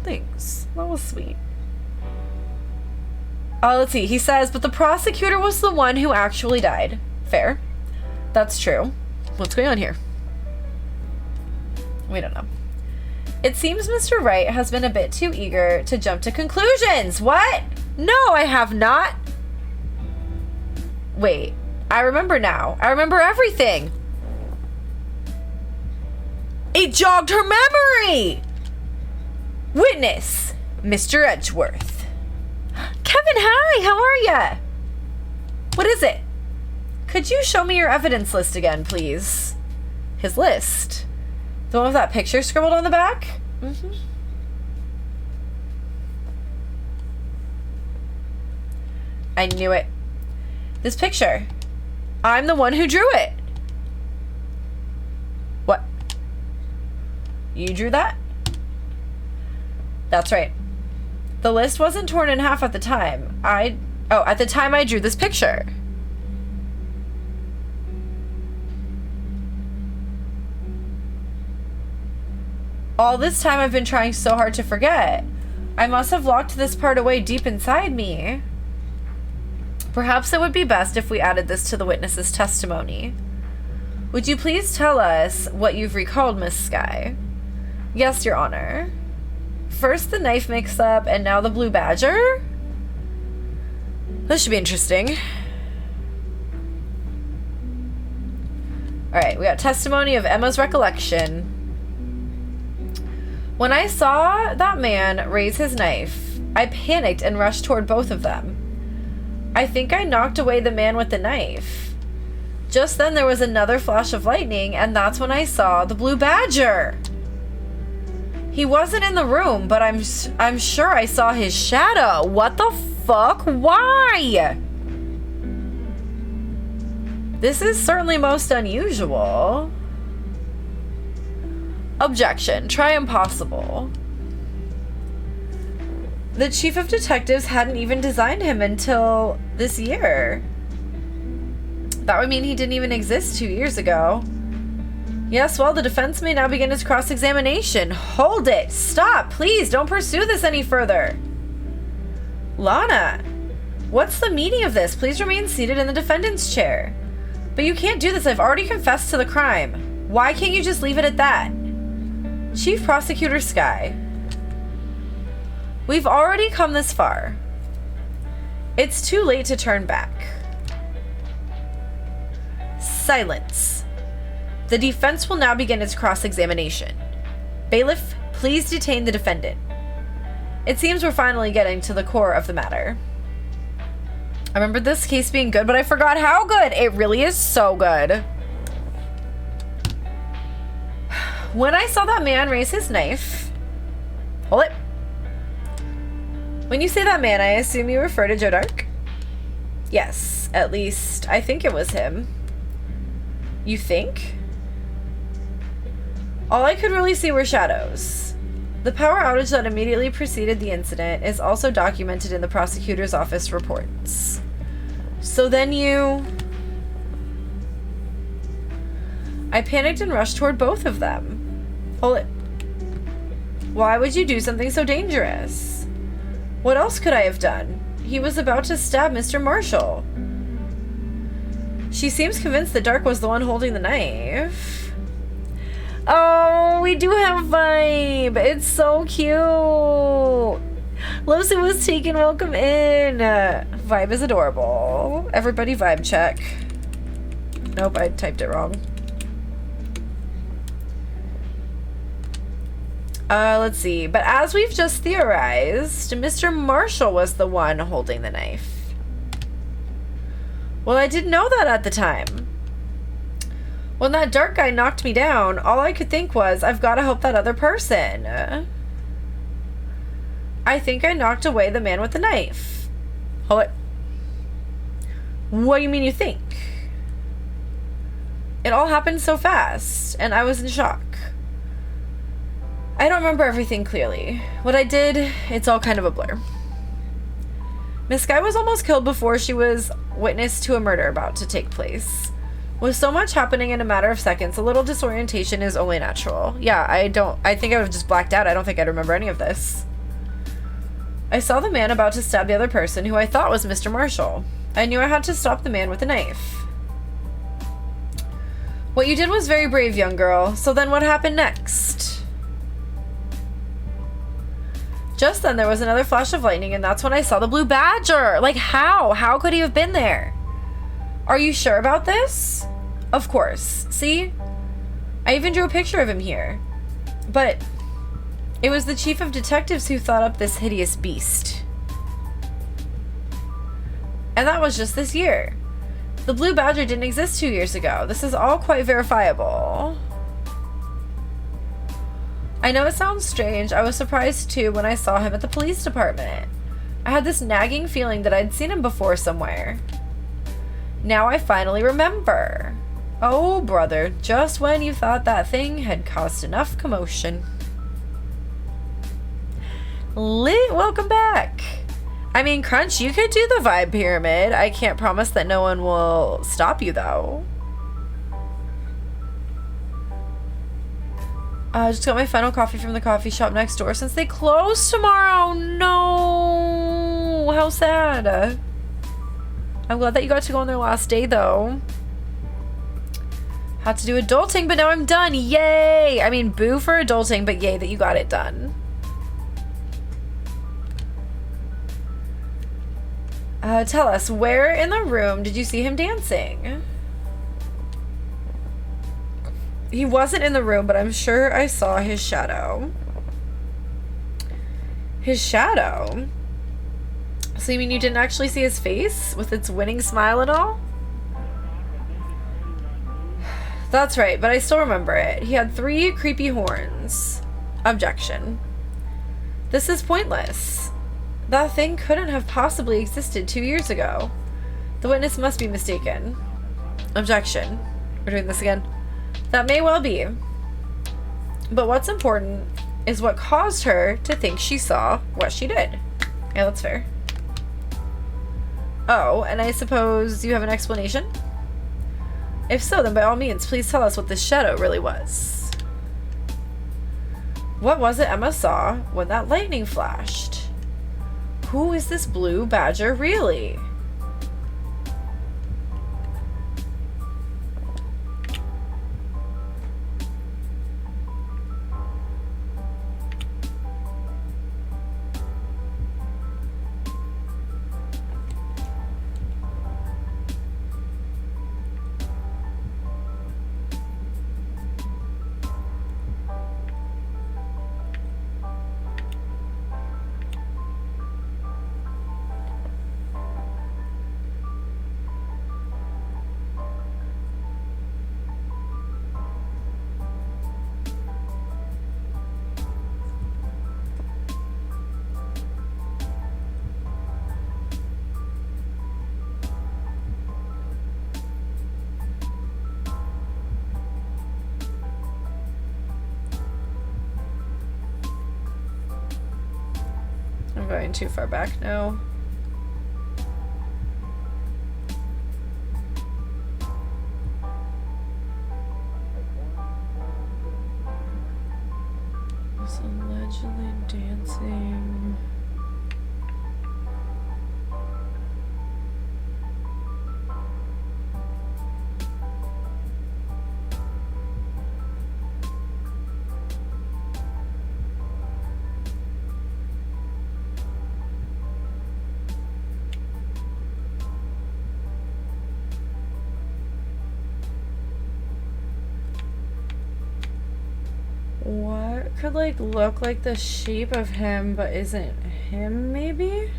Thanks. That was sweet. Let's see. He says, but the prosecutor was the one who actually died. Fair. That's true. What's going on here? We don't know. It seems Mr. Wright has been a bit too eager to jump to conclusions. What? No, I have not. Wait, I remember now. I remember everything. It jogged her memory. Witness, Mr. Edgeworth. Kevin, hi, how are ya? What is it? Could you show me your evidence list again, please? His list? The one with that picture scribbled on the back? Mm-hmm. I knew it. This picture. I'm the one who drew it. What? You drew that? That's right. The list wasn't torn in half at the time. At the time I drew this picture. All this time I've been trying so hard to forget. I must have locked this part away deep inside me. Perhaps it would be best if we added this to the witness's testimony. Would you please tell us what you've recalled, Miss Skye? Yes, Your Honor. First the knife mix-up, and now the blue badger? This should be interesting. Alright, we got testimony of Emma's recollection. When I saw that man raise his knife, I panicked and rushed toward both of them. I think I knocked away the man with the knife. Just then there was another flash of lightning, and that's when I saw the blue badger. He wasn't in the room, but I'm sure I saw his shadow. What the fuck? Why? This is certainly most unusual. Objection. Try impossible. The chief of detectives hadn't even designed him until this year. That would mean he didn't even exist 2 years ago. Yes, well, the defense may now begin its cross-examination. Hold it! Stop! Please, don't pursue this any further! Lana, what's the meaning of this? Please remain seated in the defendant's chair. But you can't do this. I've already confessed to the crime. Why can't you just leave it at that? Chief Prosecutor Skye. We've already come this far. It's too late to turn back. Silence. The defense will now begin its cross-examination. Bailiff, please detain the defendant. It seems we're finally getting to the core of the matter. I remember this case being good, but I forgot how good. It really is so good. When I saw that man raise his knife... Hold it. When you say that man, I assume you refer to Joe Dark? Yes, at least I think it was him. You think? All I could really see were shadows. The power outage that immediately preceded the incident is also documented in the prosecutor's office reports. So then you... I panicked and rushed toward both of them. Hold it. Why would you do something so dangerous? What else could I have done? He was about to stab Mr. Marshall. She seems convinced that Dark was the one holding the knife. Oh, we do have Vibe. It's so cute. Lucy was taken. Welcome in. Vibe is adorable. Everybody vibe check. Nope, I typed it wrong. Let's see. But as we've just theorized, Mr. Marshall was the one holding the knife. Well, I didn't know that at the time. When that Dark guy knocked me down, all I could think was, I've got to help that other person. I think I knocked away the man with the knife. Hold it. What do you mean you think? It all happened so fast, and I was in shock. I don't remember everything clearly. What I did, it's all kind of a blur. Miss Guy was almost killed before she was witness to a murder about to take place. With so much happening in a matter of seconds, a little disorientation is only natural. Yeah, I think I would have just blacked out. I don't think I'd remember any of this. I saw the man about to stab the other person, who I thought was Mr. Marshall. I knew I had to stop the man with the knife. What you did was very brave, young girl. So then what happened next? Just then there was another flash of lightning, and that's when I saw the blue badger. Like, how? How could he have been there? Are you sure about this? Of course. See? I even drew a picture of him here. But it was the chief of detectives who thought up this hideous beast. And that was just this year. The blue badger didn't exist 2 years ago. This is all quite verifiable. I know it sounds strange. I was surprised too when I saw him at the police department. I had this nagging feeling that I'd seen him before somewhere. Now I finally remember. Oh, brother, just when you thought that thing had caused enough commotion. Lit, welcome back. I mean, Crunch, you could do the vibe pyramid. I can't promise that no one will stop you, though. Just got my final coffee from the coffee shop next door since they close tomorrow. No, how sad. I'm glad that you got to go on their last day, though. Had to do adulting, but now I'm done. Yay! I mean, boo for adulting, but yay that you got it done. Tell us, where in the room did you see him dancing? He wasn't in the room, but I'm sure I saw his shadow. His shadow? So you mean you didn't actually see his face with its winning smile and all? That's right, but I still remember it. He had 3 creepy horns. Objection. This is pointless. That thing couldn't have possibly existed 2 years ago. The witness must be mistaken. Objection. We're doing this again. That may well be. But what's important is what caused her to think she saw what she did. Yeah, that's fair. Oh, and I suppose you have an explanation? If so, then by all means, please tell us what this shadow really was. What was it Emma saw when that lightning flashed? Who is this blue badger really? I'm going too far back now. Was allegedly dancing. What could, like, look like the shape of him, but isn't him, maybe?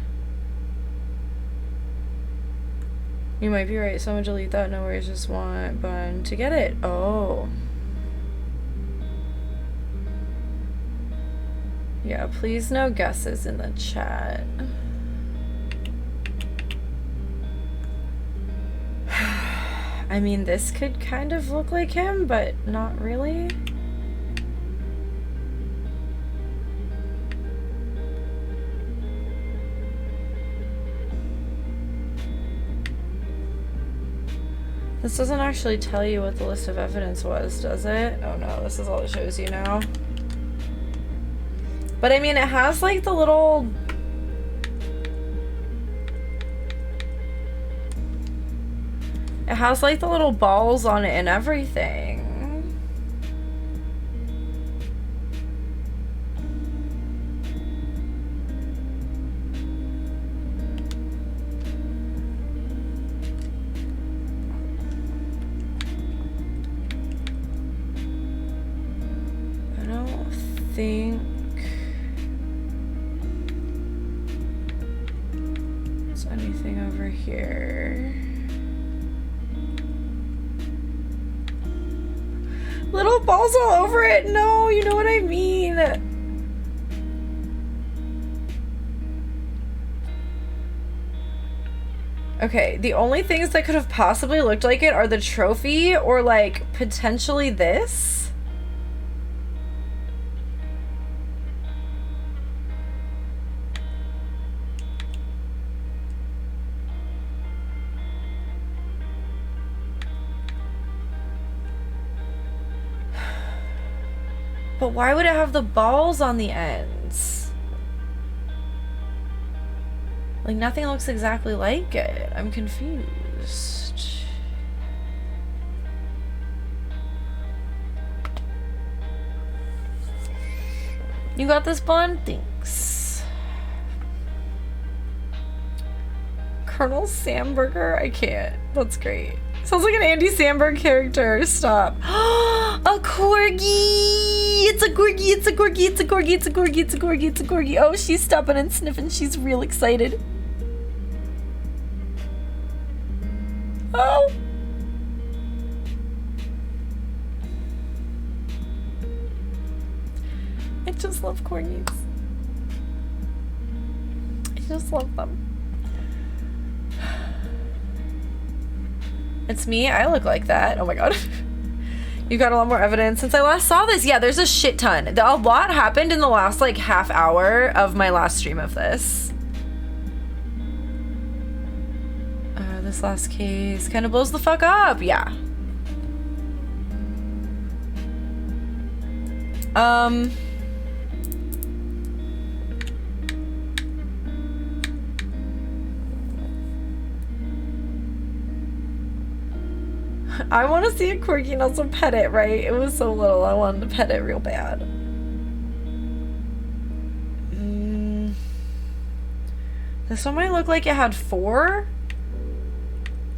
You might be right. Someone delete that. No worries. Just want Bun to get it. Oh. Yeah, please no guesses in the chat. I mean, this could kind of look like him, but not really. This doesn't actually tell you what the list of evidence was, does it? Oh no, this is all it shows you now. But I mean, it has like the little... It has like the little balls on it and everything. I don't think there's anything over here. Little balls all over it. No, you know what I mean. Okay, the only things that could have possibly looked like it are the trophy or like potentially this. But why would it have the balls on the ends? Like, nothing looks exactly like it. I'm confused. You got this, Bond? Thanks. Colonel Samberger? I can't. That's great. Sounds like an Andy Samberg character. Stop. A corgi! It's a corgi, it's a corgi, it's a corgi, it's a corgi, it's a corgi, it's a corgi. Oh, she's stopping and sniffing. She's real excited. Oh! I just love corgis. I just love them. It's me. I look like that. Oh my god. You got a lot more evidence since I last saw this. Yeah, there's a shit ton. A lot happened in the last like half hour of my last stream of this. This last case kind of blows the fuck up. Yeah. I want to see a corgi and also pet it, right? It was so little. I wanted to pet it real bad. This one might look like it had 4.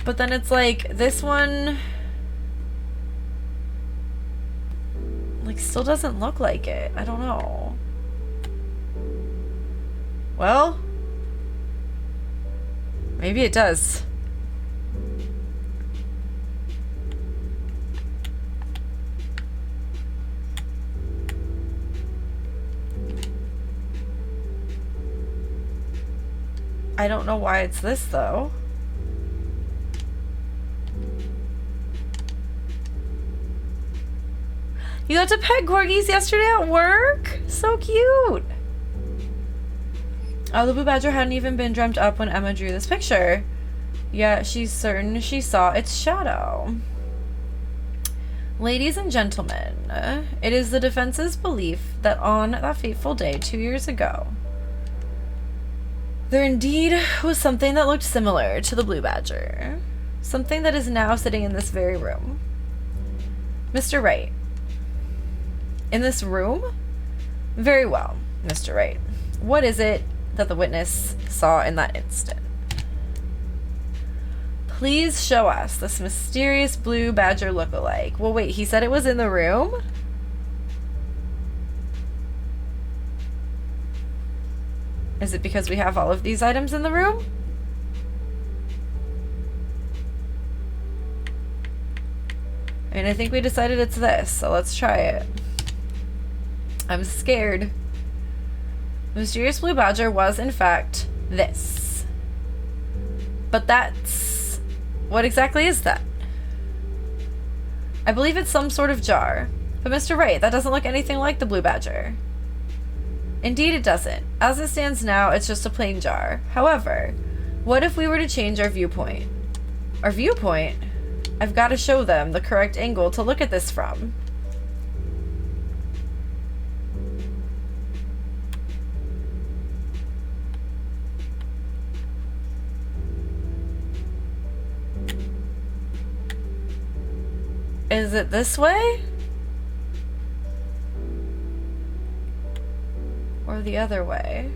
But then it's like, this one... like, still doesn't look like it. I don't know. Well... maybe it does. I don't know why it's this, though. You got to pet corgis yesterday at work? So cute! Oh, the blue badger hadn't even been dreamt up when Emma drew this picture. Yet she's certain she saw its shadow. Ladies and gentlemen, it is the defense's belief that on that fateful day 2 years ago, there indeed was something that looked similar to the blue badger. Something that is now sitting in this very room. Mr. Wright. In this room? Very well, Mr. Wright. What is it that the witness saw in that instant? Please show us this mysterious blue badger look-alike. Well, wait, he said it was in the room? Is it because we have all of these items in the room? I mean, I think we decided it's this, so let's try it. I'm scared. The mysterious blue badger was, in fact, this. But that's... what exactly is that? I believe it's some sort of jar. But Mr. Wright, that doesn't look anything like the blue badger. Indeed it doesn't. As it stands now, it's just a plain jar. However, what if we were to change our viewpoint? Our viewpoint? I've got to show them the correct angle to look at this from. Is it this way? Or the other way?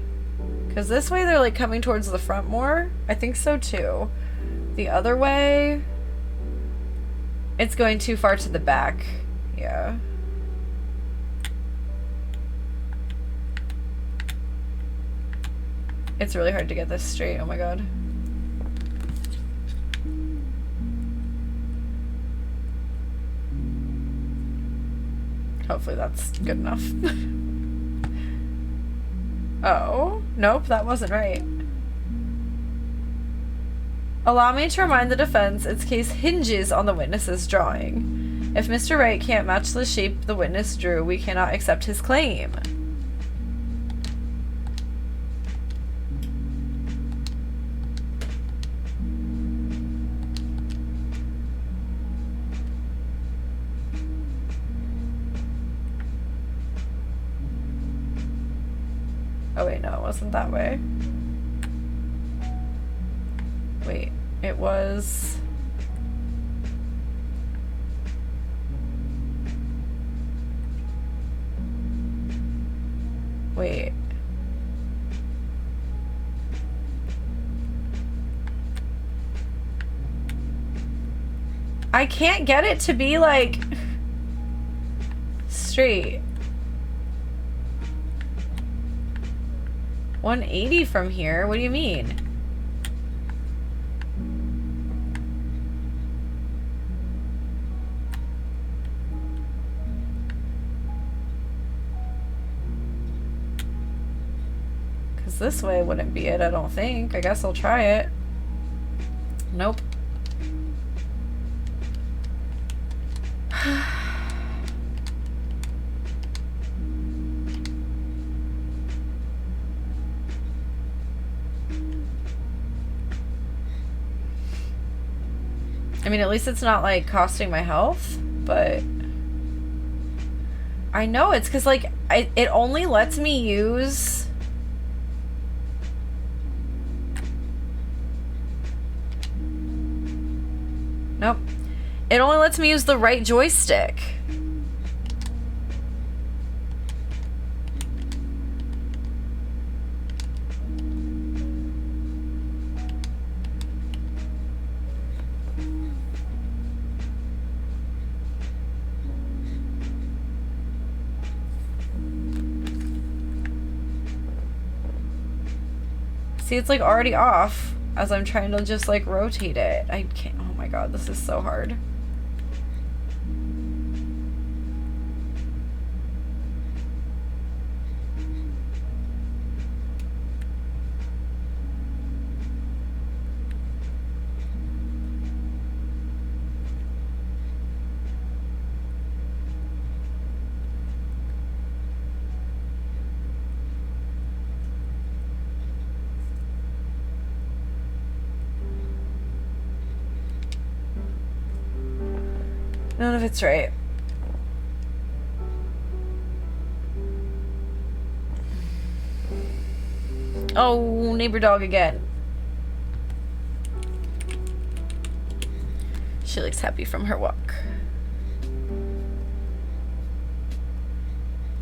Because this way they're like coming towards the front more. I think so too. The other way, it's going too far to the back. Yeah. It's really hard to get this straight. Oh my god. Hopefully that's good enough. Oh, nope, that wasn't right. Allow me to remind the defense its case hinges on the witness's drawing. If Mr. Wright can't match the shape the witness drew, we cannot accept his claim. Oh wait, no, it wasn't that way. Wait, it was... Wait. I can't get it to be like... straight. 180 from here? What do you mean? Because this way wouldn't be it, I don't think. I guess I'll try it. Nope. I mean, at least it's not, like, costing my health, but... I know, it's because, like, it only lets me use... Nope. It only lets me use the right joystick. See, it's like already off as I'm trying to just like rotate it. I can't, oh my god, this is so hard. None of it's right. Oh, neighbor dog again. She looks happy from her walk.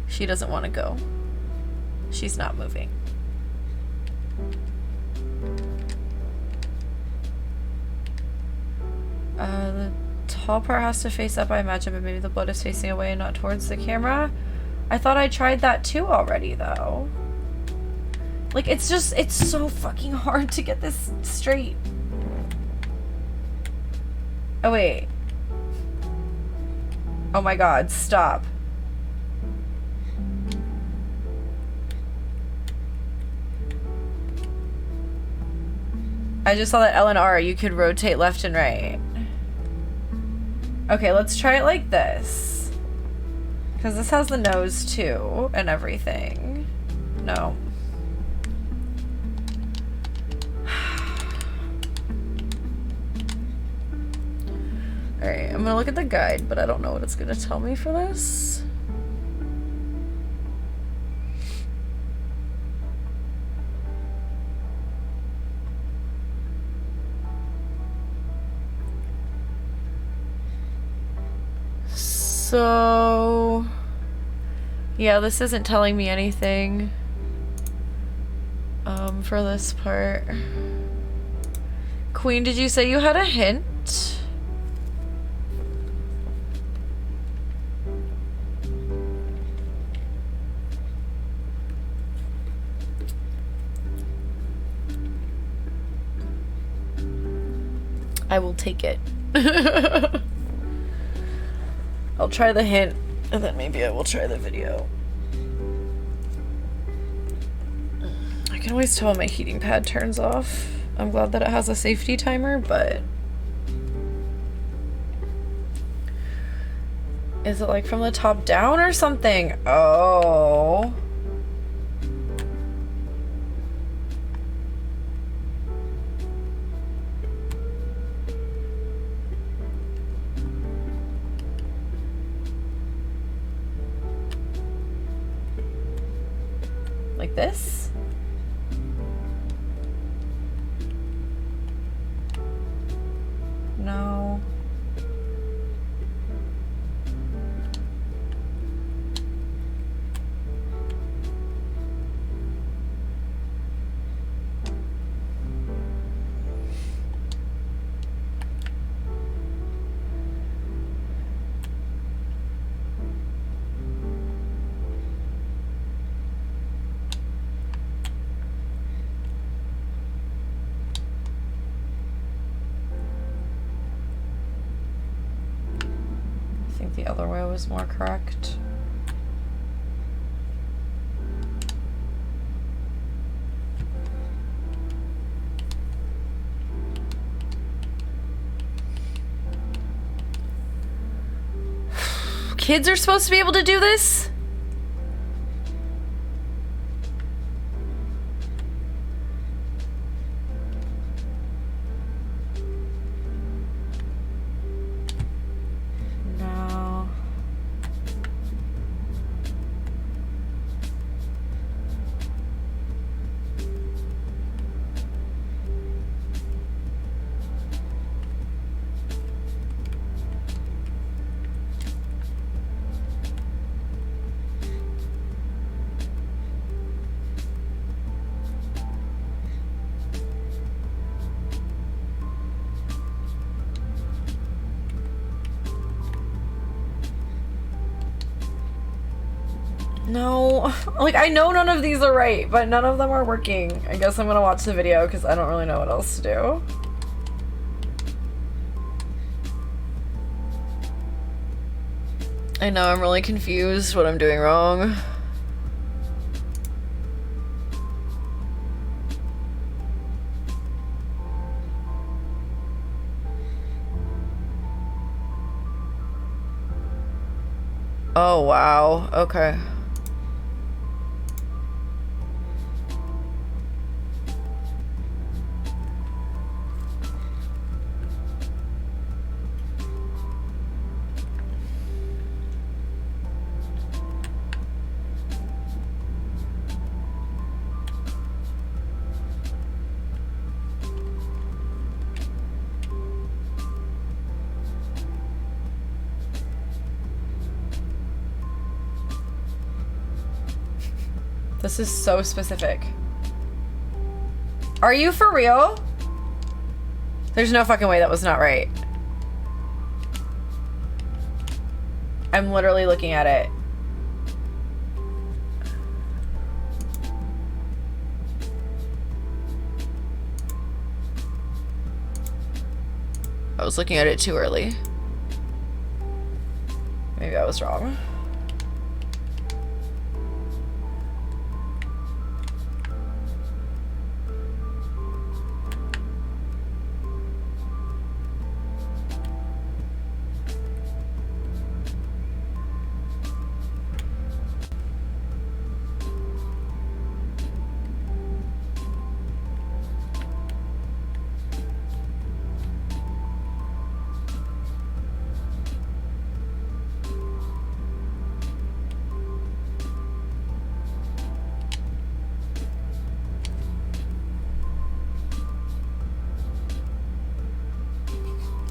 She doesn't want to go. She's not moving. The tall part has to face up, I imagine, but maybe the blood is facing away and not towards the camera. I thought I tried that too already, though. Like, it's so fucking hard to get this straight. Oh, wait. Oh my god, stop. I just saw that L and R, you could rotate left and right. Okay, let's try it like this. Because this has the nose too, and everything. No. Alright, I'm gonna look at the guide, but I don't know what it's gonna tell me for this. So, yeah, this isn't telling me anything for this part. Queen, did you say you had a hint? I will take it. I'll try the hint, and then maybe I will try the video. I can always tell when my heating pad turns off. I'm glad that it has a safety timer, but... Is it like from the top down or something? Oh... Like this? No. The other way was more correct. Kids are supposed to be able to do this? No, like I know none of these are right, but none of them are working. I guess I'm gonna watch the video because I don't really know what else to do. I know, I'm really confused what I'm doing wrong. Oh, wow. Okay. This is so specific. Are you for real? There's no fucking way that was not right. I'm literally looking at it. was looking at it too early. Maybe I was wrong.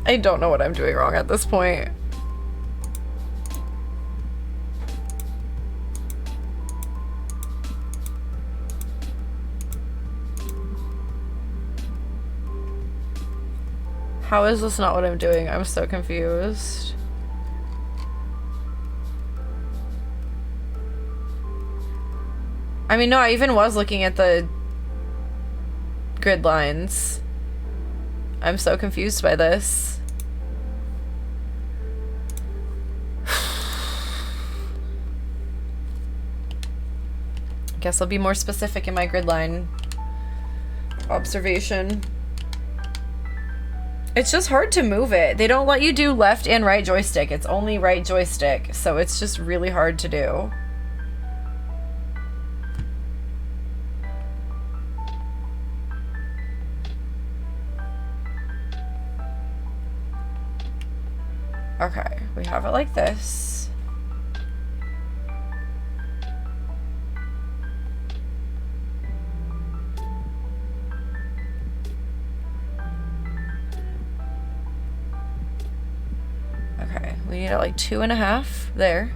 I don't know what I'm doing wrong at this point. How is this not what I'm doing? I'm so confused. I mean, no, I even was looking at the grid lines. I'm so confused by this. Guess I'll be more specific in my grid line observation. It's just hard to move it. They don't let you do left and right joystick. It's only right joystick, so it's just really hard to do. Okay, we have it like this. Okay, we need it like 2.5 there.